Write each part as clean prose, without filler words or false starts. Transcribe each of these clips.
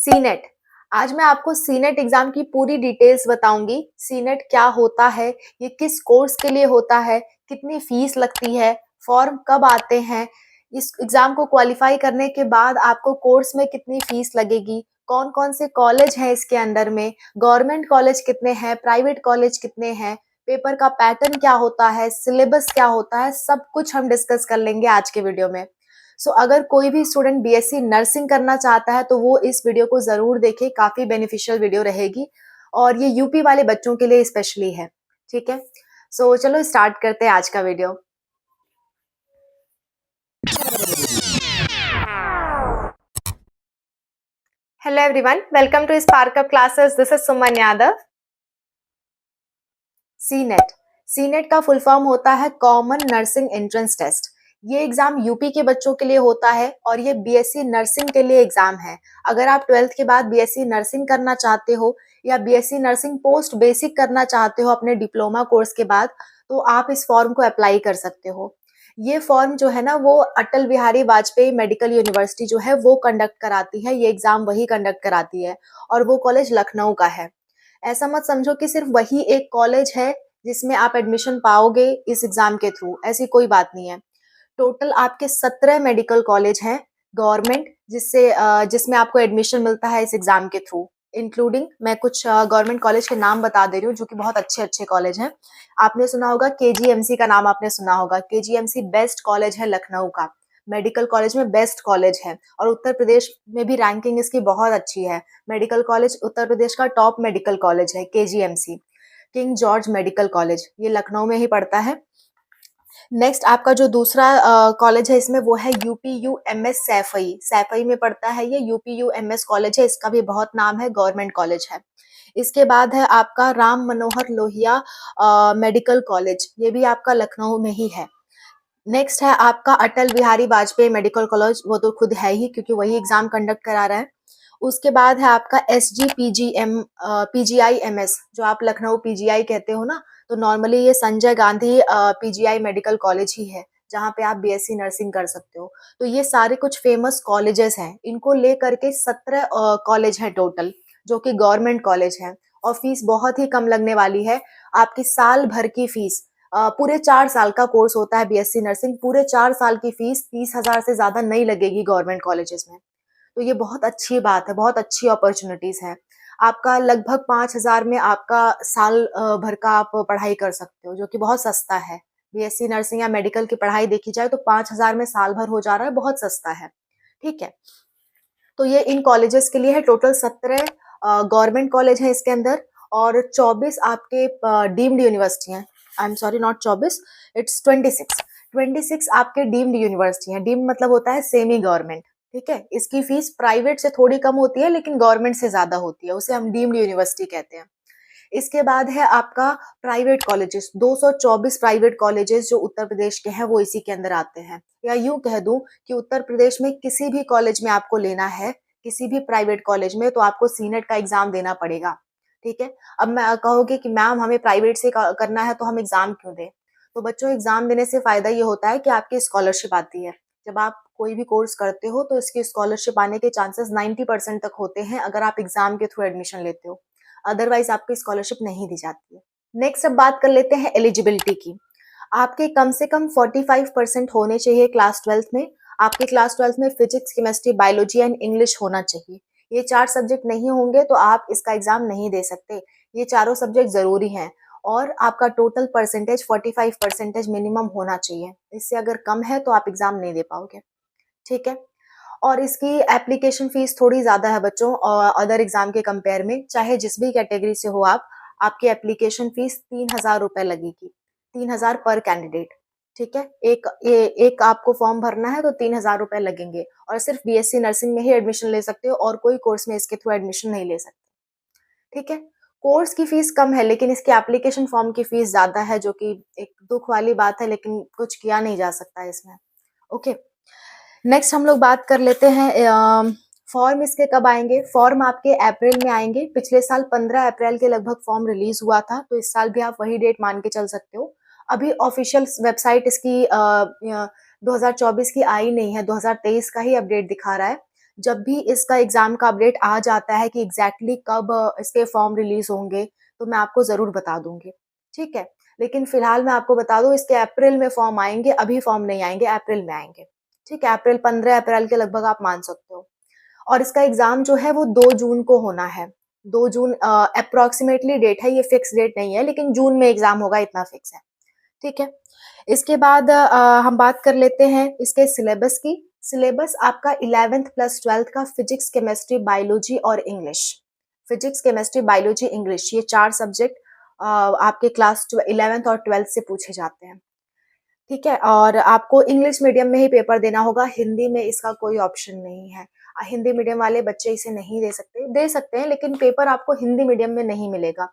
Senate. आज मैं आपको सीनेट एग्जाम की पूरी डिटेल्स बताऊंगी। सीनेट क्या होता है, ये किस कोर्स के लिए होता है, कितनी फीस लगती है, फॉर्म कब आते हैं, इस एग्जाम को क्वालिफाई करने के बाद आपको कोर्स में कितनी फीस लगेगी, कौन कौन से कॉलेज हैं इसके अंडर में, गवर्नमेंट कॉलेज कितने हैं, प्राइवेट कॉलेज कितने हैं, पेपर का पैटर्न क्या होता है, सिलेबस क्या होता है, सब कुछ हम डिस्कस कर लेंगे आज के वीडियो में। अगर कोई भी स्टूडेंट बीएससी नर्सिंग करना चाहता है तो वो इस वीडियो को जरूर देखे, काफी बेनिफिशियल वीडियो रहेगी और ये यूपी वाले बच्चों के लिए स्पेशली है। ठीक है, चलो स्टार्ट करते हैं आज का video. Hello everyone, welcome to Spark Up classes. This is Suman Yadav. CNET, CNET का फुल फॉर्म होता है कॉमन नर्सिंग एंट्रेंस टेस्ट। ये एग्जाम यूपी के बच्चों के लिए होता है और ये बीएससी नर्सिंग के लिए एग्जाम है। अगर आप 12th के बाद बीएससी नर्सिंग करना चाहते हो या बीएससी नर्सिंग पोस्ट बेसिक करना चाहते हो अपने डिप्लोमा कोर्स के बाद, तो आप इस फॉर्म को अप्लाई कर सकते हो। ये फॉर्म जो है ना, वो अटल बिहारी वाजपेयी मेडिकल यूनिवर्सिटी जो है वो कंडक्ट कराती है, ये एग्जाम वही कंडक्ट कराती है और वो कॉलेज लखनऊ का है। ऐसा मत समझो कि सिर्फ वही एक कॉलेज है जिसमें आप एडमिशन पाओगे इस एग्जाम के थ्रू, ऐसी कोई बात नहीं है। टोटल आपके 17 मेडिकल कॉलेज हैं गवर्नमेंट, जिसमें आपको एडमिशन मिलता है इस एग्जाम के थ्रू। इंक्लूडिंग मैं कुछ गवर्नमेंट कॉलेज के नाम बता दे रही हूँ जो कि बहुत अच्छे अच्छे कॉलेज हैं। आपने सुना होगा केजीएमसी का नाम, आपने सुना होगा केजीएमसी बेस्ट कॉलेज है लखनऊ का, मेडिकल कॉलेज में बेस्ट कॉलेज है और उत्तर प्रदेश में भी रैंकिंग इसकी बहुत अच्छी है। मेडिकल कॉलेज उत्तर प्रदेश का टॉप मेडिकल कॉलेज है KGMC, king George medical college, ये लखनऊ में ही पड़ता है। नेक्स्ट आपका जो दूसरा कॉलेज है इसमें वो है यूपीयूएमएस सैफई, सैफई में पड़ता है ये, यूपीयूएमएस कॉलेज है, इसका भी बहुत नाम है, गवर्नमेंट कॉलेज है। इसके बाद है आपका राम मनोहर लोहिया मेडिकल कॉलेज, ये भी आपका लखनऊ में ही है। नेक्स्ट है आपका अटल बिहारी वाजपेयी मेडिकल कॉलेज, वो तो खुद है ही क्योंकि वही एग्जाम कंडक्ट करा रहा है। उसके बाद है आपका एस जी पीजीआई एमएस, जो आप लखनऊ पीजीआई कहते हो ना, तो नॉर्मली ये Sanjay Gandhi PGI medical college ही है जहाँ पे आप बीएससी नर्सिंग कर सकते हो। तो ये सारे कुछ फेमस कॉलेजेस हैं, इनको लेकर के 17 कॉलेज हैं टोटल, जो कि गवर्नमेंट कॉलेज हैं और फीस बहुत ही कम लगने वाली है। आपकी साल भर की फीस, पूरे 4 साल का कोर्स होता है बीएससी नर्सिंग, पूरे 4 साल की फीस 30,000 से ज्यादा नहीं लगेगी गवर्नमेंट कॉलेजेस में। तो ये बहुत अच्छी बात है, बहुत अच्छी अपॉर्चुनिटीज है। आपका लगभग 5,000 में आपका साल भर का आप पढ़ाई कर सकते हो, जो कि बहुत सस्ता है। बीएससी नर्सिंग या मेडिकल की पढ़ाई देखी जाए तो 5,000 में साल भर हो जा रहा है, बहुत सस्ता है। ठीक है, तो ये इन कॉलेजेस के लिए है। टोटल 17 गवर्नमेंट कॉलेज है इसके अंदर और 24 आपके डीम्ड यूनिवर्सिटी हैं। I am sorry, not 24, it's 26 आपके डीम्ड यूनिवर्सिटी हैं। डीम्ड मतलब होता है सेमी गवर्नमेंट। ठीक है, इसकी फीस प्राइवेट से थोड़ी कम होती है लेकिन गवर्नमेंट से ज्यादा होती है, उसे हम डीम्ड यूनिवर्सिटी कहते हैं। इसके बाद है आपका प्राइवेट कॉलेजेस, 224 प्राइवेट कॉलेजेस जो उत्तर प्रदेश के हैं वो इसी के अंदर आते हैं। या यूं कह दूं कि उत्तर प्रदेश में किसी भी कॉलेज में आपको लेना है, किसी भी प्राइवेट कॉलेज में, तो आपको सीनेट का एग्जाम देना पड़ेगा। ठीक है, अब मैं कहोगे कि मैम हमें प्राइवेट से करना है तो हम एग्जाम क्यों दें? तो बच्चों, एग्जाम देने से फायदा ये होता है कि आपकी स्कॉलरशिप आती है। जब आप कोई भी कोर्स करते हो तो इसकी स्कॉलरशिप आने के चांसेस 90% तक होते हैं अगर आप एग्जाम के थ्रू एडमिशन लेते हो, अदरवाइज आपकी स्कॉलरशिप नहीं दी जाती है। नेक्स्ट अब बात कर लेते हैं एलिजिबिलिटी की। आपके कम से कम 45% होने चाहिए क्लास 12th में। आपके क्लास 12th में physics, chemistry, biology and English होना चाहिए। ये 4 सब्जेक्ट नहीं होंगे तो आप इसका एग्जाम नहीं दे सकते, ये चारों सब्जेक्ट जरूरी हैं। और आपका टोटल परसेंटेज 45% मिनिमम होना चाहिए, इससे अगर कम है तो आप एग्जाम नहीं दे पाओगे। ठीक है, और इसकी एप्लीकेशन फीस थोड़ी ज्यादा है बच्चों और अदर एग्जाम के कंपेयर में। चाहे जिस भी कैटेगरी से हो आप, आपकी एप्लीकेशन फीस 3,000 रुपए लगेगी, 3,000 पर कैंडिडेट। ठीक है, एक आपको फॉर्म भरना है तो 3,000 रुपए लगेंगे और सिर्फ बीएससी नर्सिंग में ही एडमिशन ले सकते हो और कोई कोर्स में इसके थ्रू एडमिशन नहीं ले सकते। ठीक है, कोर्स की फीस कम है लेकिन इसकी एप्लीकेशन फॉर्म की फीस ज्यादा है, जो कि एक दुख वाली बात है, लेकिन कुछ किया नहीं जा सकता है इसमें। ओके, नेक्स्ट हम लोग बात कर लेते हैं फॉर्म इसके कब आएंगे। फॉर्म आपके अप्रैल में आएंगे। पिछले साल 15 अप्रैल के लगभग फॉर्म रिलीज हुआ था, तो इस साल भी आप वही डेट मान के चल सकते हो। अभी ऑफिशियल वेबसाइट इसकी 2024 की आई नहीं है, 2023 का ही अपडेट दिखा रहा है। जब भी इसका एग्ज़ाम का अपडेट आ जाता है कि एग्ज़ैक्टली कब इसके फॉर्म रिलीज़ होंगे, तो मैं आपको ज़रूर बता दूँगी, ठीक है? लेकिन फ़िलहाल मैं आपको बता दूँ इसके अप्रैल में फॉर्म आएँगे, अभी फॉर्म नहीं आएँगे, अप्रैल में आएँगे, ठीक है? अप्रैल 15 अप्रैल के लगभग आप मान सकते हो। और इसका एग्ज़ाम जो है वो 2 जून को होना है। 2 जून एप्रोक्सिमेटली डेट है, ये फिक्स डेट नहीं है, लेकिन जून में एग्ज़ाम होगा इतना फिक्स है, ठीक है? इसके बाद हम बात कर लेते हैं इसके सिलेबस की। सिलेबस आपका 11th प्लस 12th का फिजिक्स, केमिस्ट्री, बायोलॉजी और English. Physics, chemistry, biology, English ये 4 सब्जेक्ट आपके क्लास 11th और 12th से पूछे जाते हैं। ठीक है? और आपको इंग्लिश मीडियम में ही पेपर देना होगा, हिंदी में इसका कोई ऑप्शन नहीं है। हिंदी मीडियम वाले बच्चे इसे नहीं दे सकते हैं लेकिन पेपर आपको हिंदी मीडियम में नहीं मिलेगा।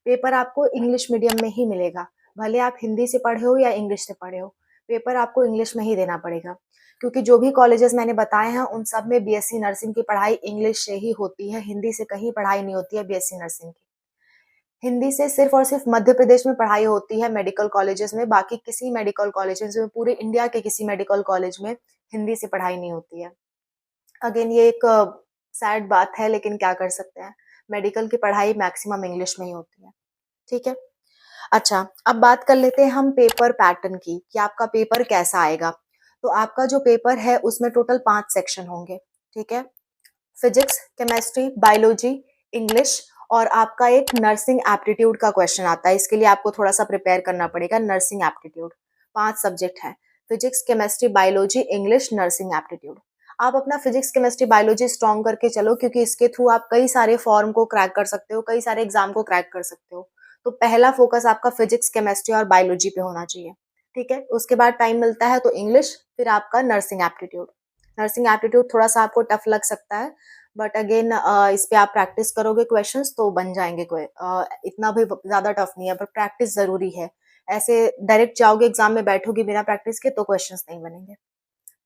पेपर आपको इंग्लिश मीडियम में ही मिलेगा। भले आप हिंदी से पढ़े हो या इंग्लिश से पढ़े हो, पेपर आपको इंग्लिश में ही देना पड़ेगा। क्योंकि जो भी कॉलेजेस मैंने बताए हैं, उन सब में बीएससी नर्सिंग की पढ़ाई इंग्लिश से ही होती है, हिंदी से कहीं पढ़ाई नहीं होती है बीएससी नर्सिंग की। हिंदी से सिर्फ़ और सिर्फ़ मध्य प्रदेश में पढ़ाई होती है मेडिकल कॉलेजेस में, बाकी किसी मेडिकल कॉलेजेस में, पूरे इंडिया के किसी मेडिकल कॉलेज में हिंदी से पढ़ाई नहीं होती है। अगेन ये एक सैड बात है लेकिन क्या कर सकते हैं, मेडिकल की पढ़ाई मैक्सिमम इंग्लिश में ही होती है, ठीक है? अच्छा, अब बात कर लेते हैं हम पेपर पैटर्न की कि आपका पेपर कैसा आएगा। तो आपका जो पेपर है उसमें टोटल 5 सेक्शन होंगे, ठीक है? फिजिक्स, केमिस्ट्री, बायोलॉजी, इंग्लिश और आपका एक नर्सिंग एप्टीट्यूड का क्वेश्चन आता है। इसके लिए आपको थोड़ा-सा प्रिपेयर करना पड़ेगा, नर्सिंग एप्टीट्यूड। 5 सब्जेक्ट हैं, physics, chemistry, biology, English, nursing aptitude. आप अपना फिजिक्स, केमिस्ट्री, बायोलॉजी स्ट्रॉन्ग करके चलो क्योंकि इसके थ्रू आप कई सारे फॉर्म को क्रैक कर सकते हो, कई सारे एग्ज़ाम को क्रैक कर सकते हो। तो पहला फ़ोकस आपका फिजिक्स, केमिस्ट्री और बायोलॉजी पे होना चाहिए, ठीक है? उसके बाद टाइम मिलता है तो इंग्लिश, फिर आपका नर्सिंग एप्टीट्यूड। नर्सिंग एप्टीट्यूड थोड़ा-सा आपको टफ लग सकता है बट अगेन इस पे आप प्रैक्टिस करोगे क्वेश्चंस तो बन जाएँगे इतना भी ज़्यादा टफ नहीं है पर प्रैक्टिस ज़रूरी है। ऐसे डायरेक्ट जाओगे एग्ज़ाम में बैठोगे बिना प्रैक्टिस के तो क्वेश्चंस नहीं बनेंगे,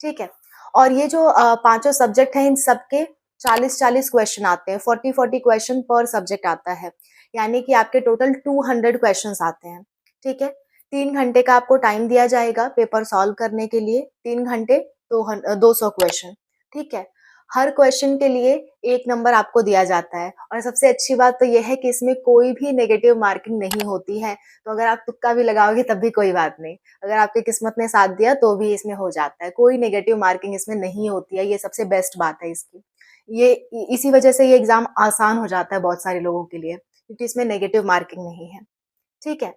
ठीक है? और ये जो पाँचों सब्जेक्ट हैं इन सबके 40-40 क्वेश्चन आते हैं, 40-40 क्वेश्चन पर सब्जेक्ट आता है, यानी कि आपके टोटल 200 क्वेश्चंस आते हैं, ठीक है? 3 घंटे का आपको टाइम दिया जाएगा पेपर सॉल्व करने के लिए, 3 घंटे 200 क्वेश्चन, ठीक है? हर क्वेश्चन के लिए 1 नंबर आपको दिया जाता है और सबसे अच्छी बात तो ये है कि इसमें कोई भी नेगेटिव मार्किंग नहीं होती है, तो अगर आप तुक्का भी लगाओगे तब भी कोई बात नहीं। अगर आपकी किस्मत ने साथ दिया तो भी इसमें हो जाता है, कोई नेगेटिव मार्किंग इसमें नहीं होती है, ये सबसे बेस्ट बात है इसकी। ये इसी वजह से ये एग्ज़ाम आसान हो जाता है बहुत सारे लोगों के लिए, क्योंकि इसमें नेगेटिव मार्किंग नहीं है, ठीक है?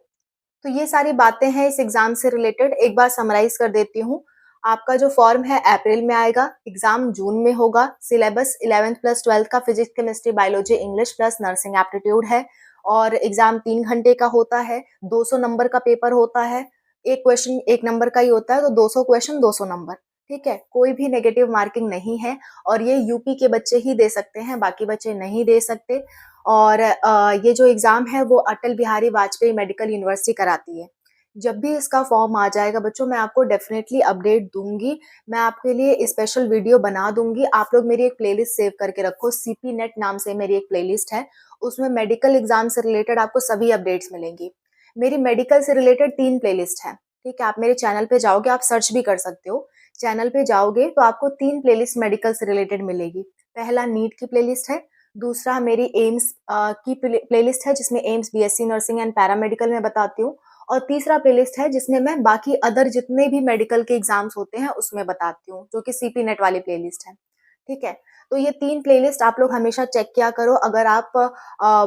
तो ये सारी बातें हैं इस एग्ज़ाम से रिलेटेड, एक बार समराइज़ कर देती हूँ। आपका जो फॉर्म है अप्रैल में आएगा, एग्ज़ाम जून में होगा, सिलेबस 11th प्लस 12th का physics, chemistry, biology, English plus nursing aptitude है और एग्ज़ाम 3 घंटे का होता है, 200 नंबर का पेपर होता है, 1 क्वेश्चन 1 नंबर का ही होता है, तो 200 क्वेश्चन 200 नंबर, ठीक है? कोई भी नेगेटिव मार्किंग नहीं है और ये यूपी के बच्चे ही दे सकते हैं, बाकी बच्चे नहीं दे सकते और ये जो एग्ज़ाम है वो अटल बिहारी वाजपेयी मेडिकल यूनिवर्सिटी कराती है। जब भी इसका फॉर्म आ जाएगा बच्चों मैं आपको डेफ़िनेटली अपडेट दूँगी। मैं आपके लिए स्पेशल वीडियो बना दूँगी। आप लोग मेरी एक प्लेलिस्ट सेव करके रखो, सीपी नेट नाम से मेरी एक प्लेलिस्ट है। उसमें मेडिकल एग्ज़ाम से रिलेटेड आपको सभी अपडेट्स मिलेंगी। मेरी मेडिकल से रिलेटेड 3 प्लेलिस्ट हैं, ठीक है? आप मेरे चैनल पे जाओगे, आप सर्च भी कर सकते हो। चैनल पे जाओगे तो आपको 3 प्लेलिस्ट मेडिकल से रिलेटेड मिलेगी। पहला नीट की प्लेलिस्ट है, दूसरा मेरी एम्स की प्लेलिस्ट है जिसमें AIIMS, BSc nursing and paramedical मैं बताती हूँ और तीसरा प्लेलिस्ट है जिसमें मैं बाकी अदर जितने भी मेडिकल के एग्ज़ाम्स होते हैं उसमें बताती हूँ, जो कि सीपी नेट वाली प्लेलिस्ट है, ठीक है? तो ये 3 प्लेलिस्ट आप लोग हमेशा चेक किया करो अगर आप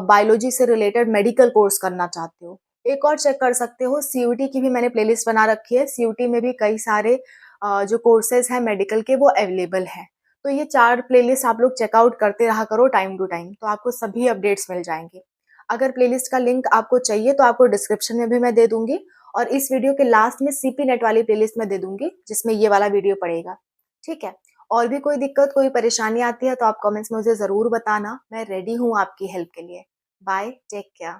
बायोलॉजी से रिलेटेड मेडिकल कोर्स करना चाहते हो। एक और चेक कर सकते हो सीयूटी की भी मैंने प्लेलिस्ट बना रखी है, सीयूटी में भी कई सारे जो कोर्सेज़ हैं मेडिकल के वो अवेलेबल हैं। तो ये 4 प्लेलिस्ट आप लोग चेकआउट करते रहा करो टाइम टू टाइम, तो आपको सभी अपडेट्स मिल जाएँगे। अगर प्लेलिस्ट का लिंक आपको चाहिए तो आपको डिस्क्रिप्शन में भी मैं दे दूँगी और इस वीडियो के लास्ट में सीपी नेट वाली प्लेलिस्ट मैं दे दूँगी, जिसमें ये वाला वीडियो पड़ेगा, ठीक है? और भी कोई दिक्कत, कोई परेशानी आती है तो आप कमेंट्स में मुझे ज़रूर बताना, मैं रेडी हूँ आपकी हेल्प के लिए। Bye, take care.